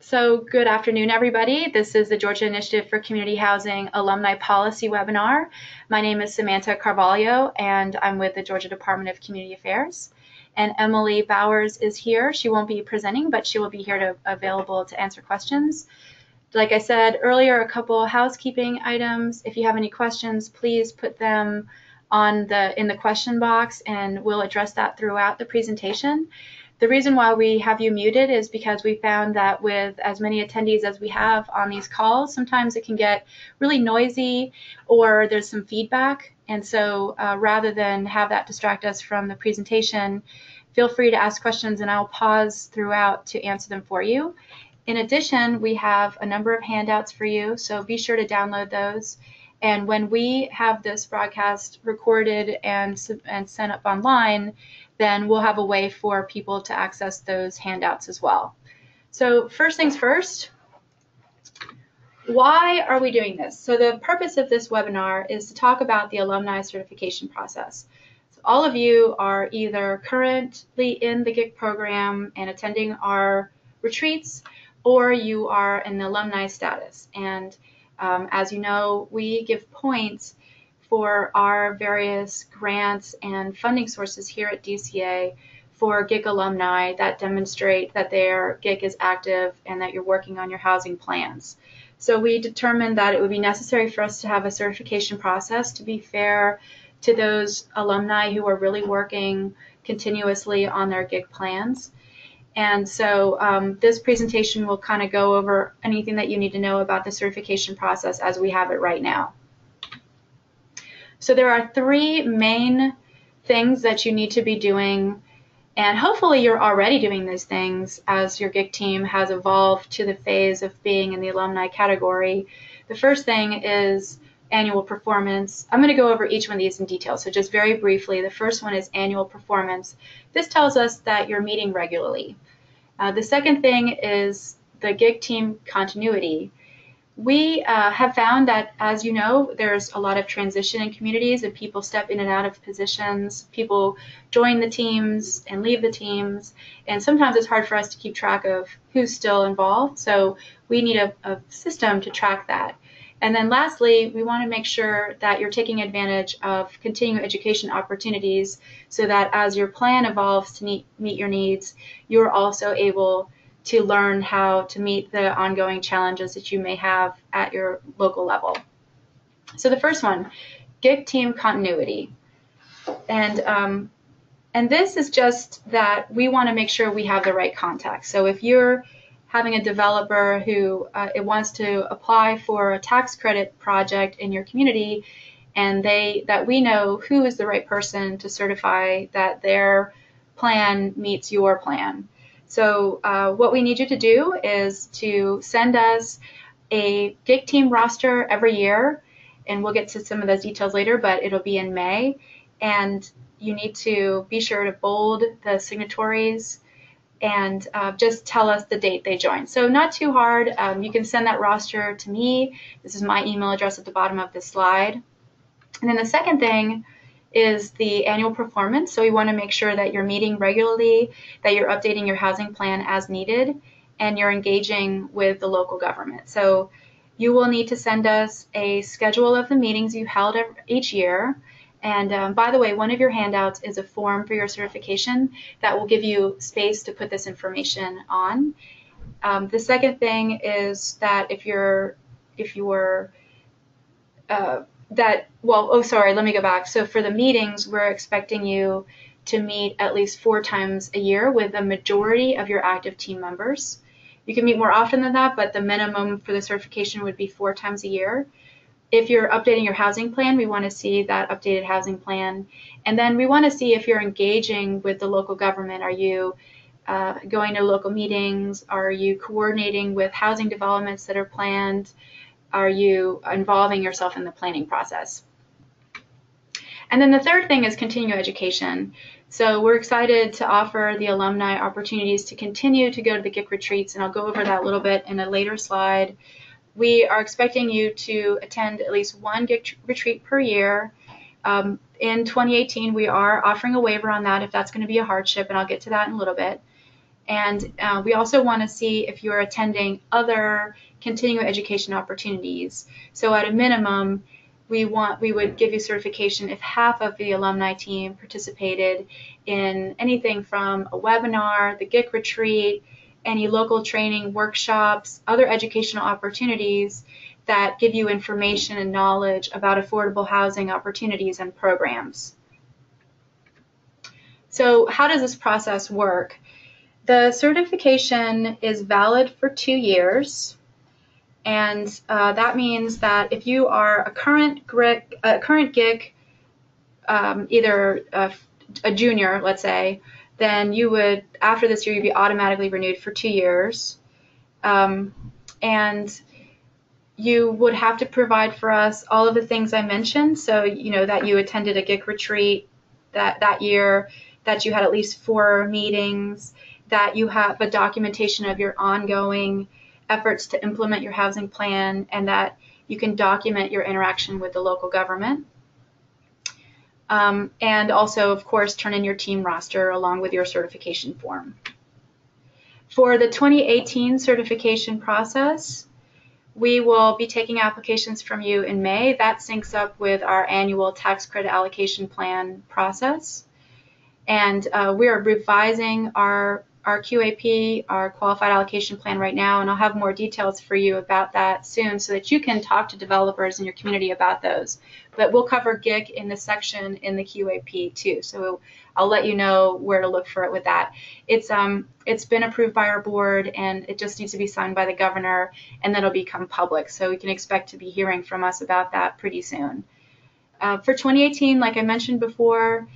So good afternoon, everybody. This is the Georgia Initiative for Community Housing Alumni Policy webinar. My name is Samantha Carvalho, and I'm with the Georgia Department of Community Affairs. And Emily Bowers is here. She won't be presenting, but she will be here available to answer questions. Like I said earlier, a couple housekeeping items. If you have any questions, please put them in the question box, and we'll address that throughout the presentation. The reason why we have you muted is because we found that with as many attendees as we have on these calls, sometimes it can get really noisy or there's some feedback. And so rather than have that distract us from the presentation, feel free to ask questions and I'll pause throughout to answer them for you. In addition, we have a number of handouts for you, so be sure to download those. And when we have this broadcast recorded and sent up online, then we'll have a way for people to access those handouts as well. So first things first, why are we doing this? So the purpose of this webinar is to talk about the alumni certification process. So all of you are either currently in the GICH program and attending our retreats, or you are in the alumni status. And as you know, we give points for our various grants and funding sources here at DCA for GICH alumni that demonstrate that their GICH is active and that you're working on your housing plans. So we determined that it would be necessary for us to have a certification process to be fair to those alumni who are really working continuously on their GICH plans. And so this presentation will kind of go over anything that you need to know about the certification process as we have it right now. So there are three main things that you need to be doing, and hopefully you're already doing these things as your GICH team has evolved to the phase of being in the alumni category. The first thing is annual performance. I'm going to go over each one of these in detail, so just very briefly, the first one is annual performance. This tells us that you're meeting regularly. The second thing is the GICH team continuity. We have found that, as you know, there's a lot of transition in communities and people step in and out of positions. People join the teams and leave the teams, and sometimes it's hard for us to keep track of who's still involved. So we need a system to track that. And then lastly, we want to make sure that you're taking advantage of continuing education opportunities so that as your plan evolves to meet your needs, you're also able to learn how to meet the ongoing challenges that you may have at your local level. So the first one, GICH team continuity. And this is just that we want to make sure we have the right contacts. So if you're having a developer who wants to apply for a tax credit project in your community, and that we know who is the right person to certify that their plan meets your plan. So what we need you to do is to send us a GICH team roster every year, and we'll get to some of those details later, but it'll be in May. And you need to be sure to bold the signatories and just tell us the date they joined. So not too hard. You can send that roster to me. This is my email address at the bottom of the slide. And then the second thing is the annual performance. So we want to make sure that you're meeting regularly, that you're updating your housing plan as needed, and you're engaging with the local government. So you will need to send us a schedule of the meetings you held each year. And by the way, one of your handouts is a form for your certification that will give you space to put this information on. The second thing is that let me go back. So for the meetings, we're expecting you to meet at least 4 times a year with a majority of your active team members. You can meet more often than that, but the minimum for the certification would be 4 times a year. If you're updating your housing plan, we want to see that updated housing plan. And then we want to see if you're engaging with the local government. Are you going to local meetings? Are you coordinating with housing developments that are planned? Are you involving yourself in the planning process? And then the third thing is continuing education. So we're excited to offer the alumni opportunities to continue to go to the GICH retreats, and I'll go over that a little bit in a later slide. We are expecting you to attend at least one GICH retreat per year. In 2018, we are offering a waiver on that if that's going to be a hardship, and I'll get to that in a little bit. And we also want to see if you're attending other continuing education opportunities. So at a minimum, we would give you certification if half of the alumni team participated in anything from a webinar, the GICH retreat, any local training, workshops, other educational opportunities that give you information and knowledge about affordable housing opportunities and programs. So how does this process work? The certification is valid for 2 years, and that means that if you are a current GICH, either a junior, let's say, then you would, after this year, you'd be automatically renewed for 2 years. And you would have to provide for us all of the things I mentioned. So, that you attended a GICH retreat that year, that you had at least 4 meetings, that you have a documentation of your ongoing efforts to implement your housing plan, and that you can document your interaction with the local government. And also, of course, turn in your team roster along with your certification form. For the 2018 certification process, we will be taking applications from you in May. That syncs up with our annual tax credit allocation plan process. And we are revising our QAP, our qualified allocation plan right now, and I'll have more details for you about that soon so that you can talk to developers in your community about those. But we'll cover GICH in the section in the QAP too, so I'll let you know where to look for it with that. It's been approved by our board, and it just needs to be signed by the governor, and then it'll become public, so we can expect to be hearing from us about that pretty soon. For 2018, like I mentioned before,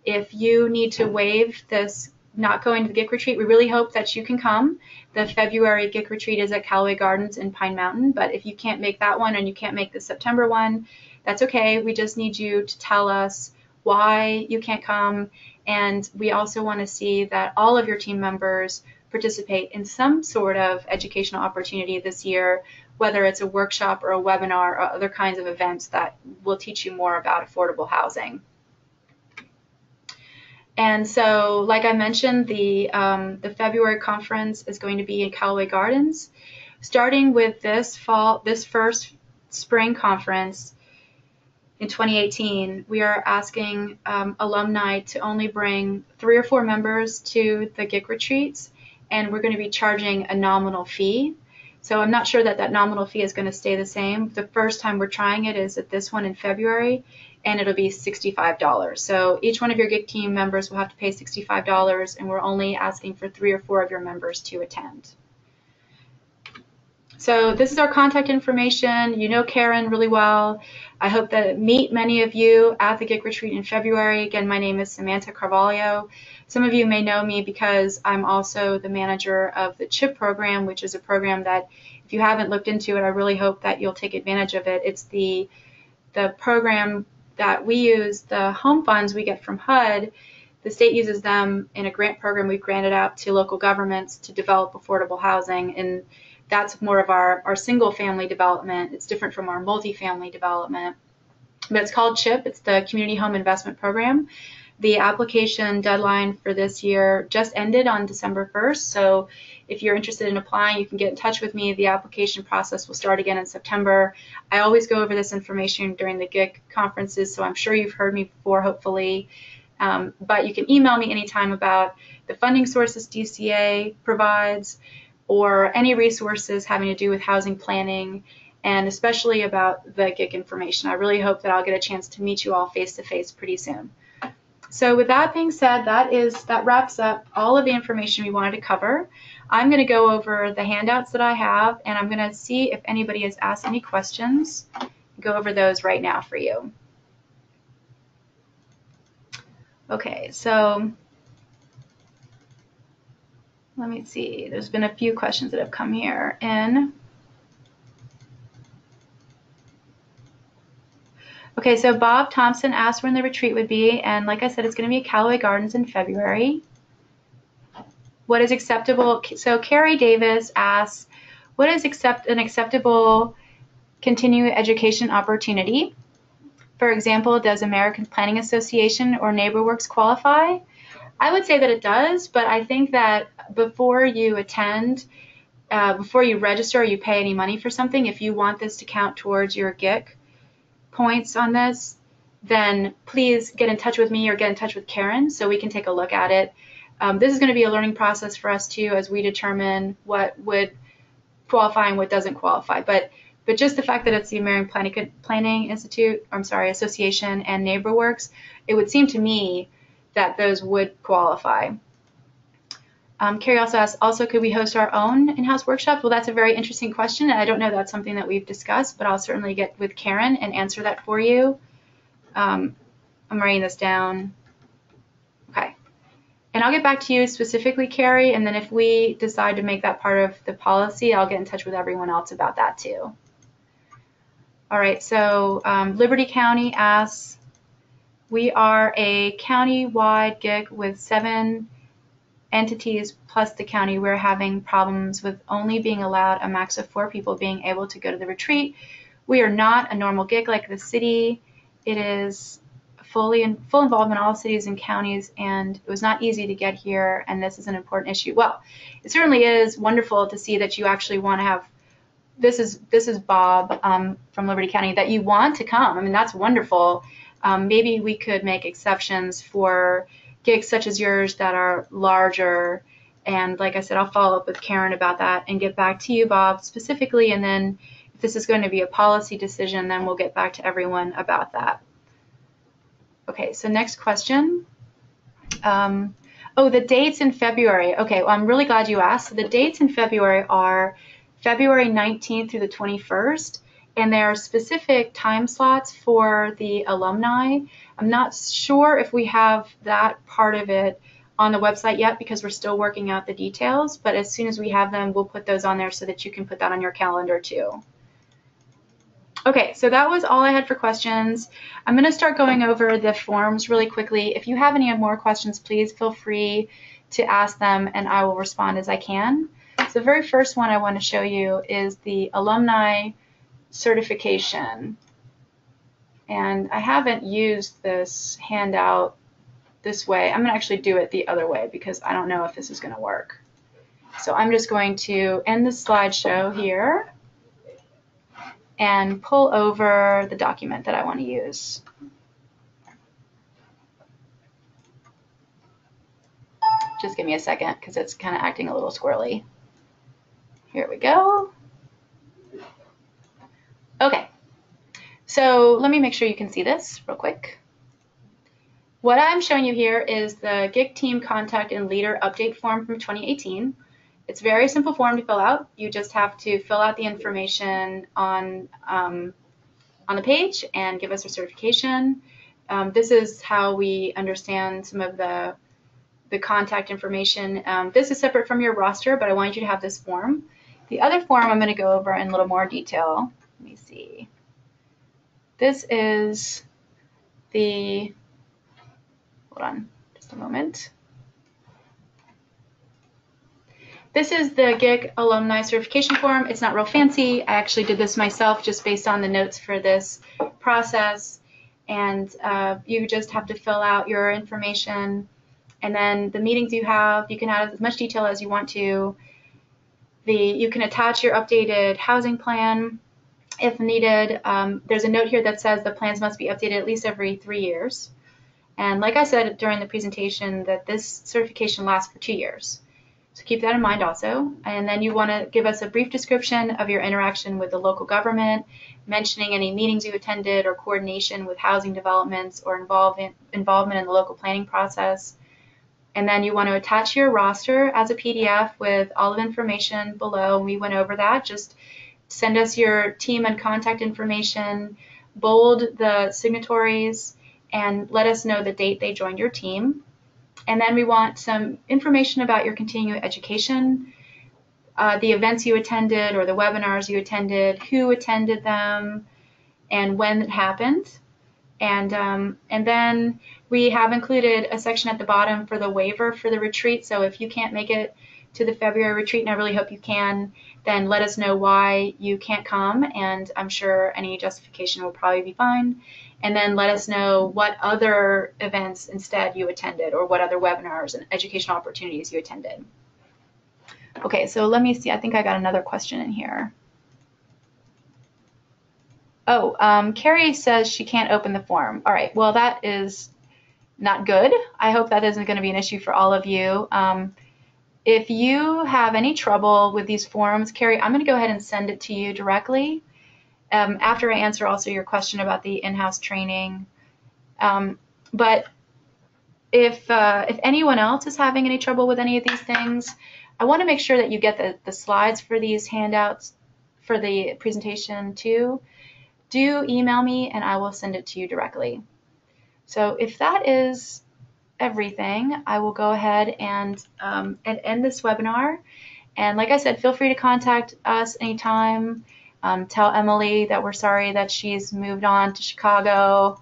if you need to waive this not going to the GICH retreat, we really hope that you can come. The February GICH retreat is at Callaway Gardens in Pine Mountain, but if you can't make that one and you can't make the September one, that's okay. We just need you to tell us why you can't come, and we also want to see that all of your team members participate in some sort of educational opportunity this year, whether it's a workshop or a webinar or other kinds of events that will teach you more about affordable housing. And so, like I mentioned, the February conference is going to be in Callaway Gardens. Starting with this first spring conference in 2018, we are asking alumni to only bring 3 or 4 members to the GICH retreats, and we're going to be charging a nominal fee. So I'm not sure that nominal fee is going to stay the same. The first time we're trying it is at this one in February, and it'll be $65. So each one of your GICH team members will have to pay $65, and we're only asking for 3 or 4 of your members to attend. So this is our contact information. You know Karen really well. I hope to meet many of you at the GICH retreat in February. Again, my name is Samantha Carvalho. Some of you may know me because I'm also the manager of the CHIP program, which is a program that, if you haven't looked into it, I really hope that you'll take advantage of it. It's the program that we use, the home funds we get from HUD. The state uses them in a grant program we've granted out to local governments to develop affordable housing, and that's more of our single family development. It's different from our multifamily development, but it's called CHIP. It's the Community Home Investment Program. The application deadline for this year just ended on December 1st, so if you're interested in applying, you can get in touch with me. The application process will start again in September. I always go over this information during the GICH conferences, so I'm sure you've heard me before, hopefully. But you can email me anytime about the funding sources DCA provides, or any resources having to do with housing planning, and especially about the GICH information. I really hope that I'll get a chance to meet you all face-to-face pretty soon. So with that being said, that wraps up all of the information we wanted to cover. I'm going to go over the handouts that I have, and I'm going to see if anybody has asked any questions. Go over those right now for you. Okay, so let me see. There's been a few questions that have come here in. Okay, so Bob Thompson asked when the retreat would be, and like I said, it's going to be at Callaway Gardens in February. What is acceptable? So Carrie Davis asks, what is an acceptable continuing education opportunity? For example, does American Planning Association or NeighborWorks qualify? I would say that it does, but I think that before you attend, before you register or you pay any money for something, if you want this to count towards your GIC points on this, then please get in touch with me or get in touch with Karen so we can take a look at it. This is going to be a learning process for us too as we determine what would qualify and what doesn't qualify. But just the fact that it's the American Planning Institute, Association and NeighborWorks, it would seem to me that those would qualify. Carrie also asked, could we host our own in-house workshop? Well, that's a very interesting question. I don't know that's something that we've discussed, but I'll certainly get with Karen and answer that for you. I'm writing this down. Okay. And I'll get back to you specifically, Carrie, and then if we decide to make that part of the policy, I'll get in touch with everyone else about that too. All right, so Liberty County asks, we are a county-wide GIC with 7 entities plus the county. We're having problems with only being allowed a max of 4 people being able to go to the retreat. We are not a normal GIC like the city. It is full involvement in all cities and counties, and it was not easy to get here, and this is an important issue. Well, it certainly is wonderful to see that you actually want to have, this is Bob from Liberty County, that you want to come. I mean, that's wonderful. Maybe we could make exceptions for gigs such as yours that are larger, and like I said, I'll follow up with Karen about that and get back to you, Bob, specifically, and then if this is going to be a policy decision, then we'll get back to everyone about that. Okay, so next question. Oh, the dates in February. Okay, well, I'm really glad you asked. So the dates in February are February 19th through the 21st, and there are specific time slots for the alumni. I'm not sure if we have that part of it on the website yet because we're still working out the details, but as soon as we have them, we'll put those on there so that you can put that on your calendar too. Okay, so that was all I had for questions. I'm going to start going over the forms really quickly. If you have any more questions, please feel free to ask them and I will respond as I can. So the very first one I want to show you is the alumni certification. And I haven't used this handout this way. I'm going to actually do it the other way because I don't know if this is going to work. So I'm just going to end the slideshow here and pull over the document that I want to use. Just give me a second because it's kind of acting a little squirrely. Here we go. Okay, so let me make sure you can see this real quick. What I'm showing you here is the GIC team contact and leader update form from 2018. It's a very simple form to fill out. You just have to fill out the information on the page and give us a certification. This is how we understand some of the contact information. This is separate from your roster, but I want you to have this form. The other form I'm going to go over in a little more detail. Let me see. This is the, hold on just a moment. This is the GIC alumni certification form. It's not real fancy. I actually did this myself just based on the notes for this process. And you just have to fill out your information. And then the meetings you have, you can add as much detail as you want to. You can attach your updated housing plan if needed. There's a note here that says the plans must be updated at least every 3 years. And like I said during the presentation, that this certification lasts for 2 years. So keep that in mind also. And then you want to give us a brief description of your interaction with the local government, mentioning any meetings you attended or coordination with housing developments or involvement in the local planning process. And then you want to attach your roster as a PDF with all the information below. We went over that. Just send us your team and contact information, bold the signatories, and let us know the date they joined your team. And then we want some information about your continuing education, the events you attended or the webinars you attended, who attended them, and when it happened. And then we have included a section at the bottom for the waiver for the retreat. So if you can't make it to the February retreat, and I really hope you can, then let us know why you can't come, and I'm sure any justification will probably be fine. and then let us know what other events instead you attended, or what other webinars and educational opportunities you attended. Okay, so let me see. I think I got another question in here. Oh, Carrie says she can't open the form. All right, well, that is not good. I hope that isn't going to be an issue for all of you. If you have any trouble with these forms, Carrie, I'm going to go ahead and send it to you directly after I answer also your question about the in-house training. But if anyone else is having any trouble with any of these things, I want to make sure that you get the slides for these handouts for the presentation too. Do email me and I will send it to you directly. So if that is everything, I will go ahead and end this webinar. And like I said, feel free to contact us anytime. Tell Emily that we're sorry that she's moved on to Chicago.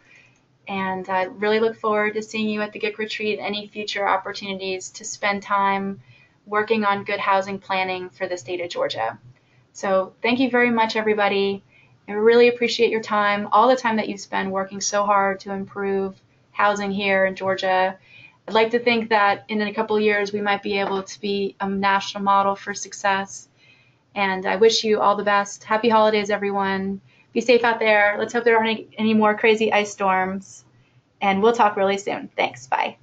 And I really look forward to seeing you at the GICH retreat and any future opportunities to spend time working on good housing planning for the state of Georgia. So thank you very much, everybody. I really appreciate your time, all the time that you spend working so hard to improve housing here in Georgia. I'd like to think that in a couple of years we might be able to be a national model for success. And I wish you all the best. Happy holidays, everyone. Be safe out there. Let's hope there aren't any more crazy ice storms. And we'll talk really soon. Thanks. Bye.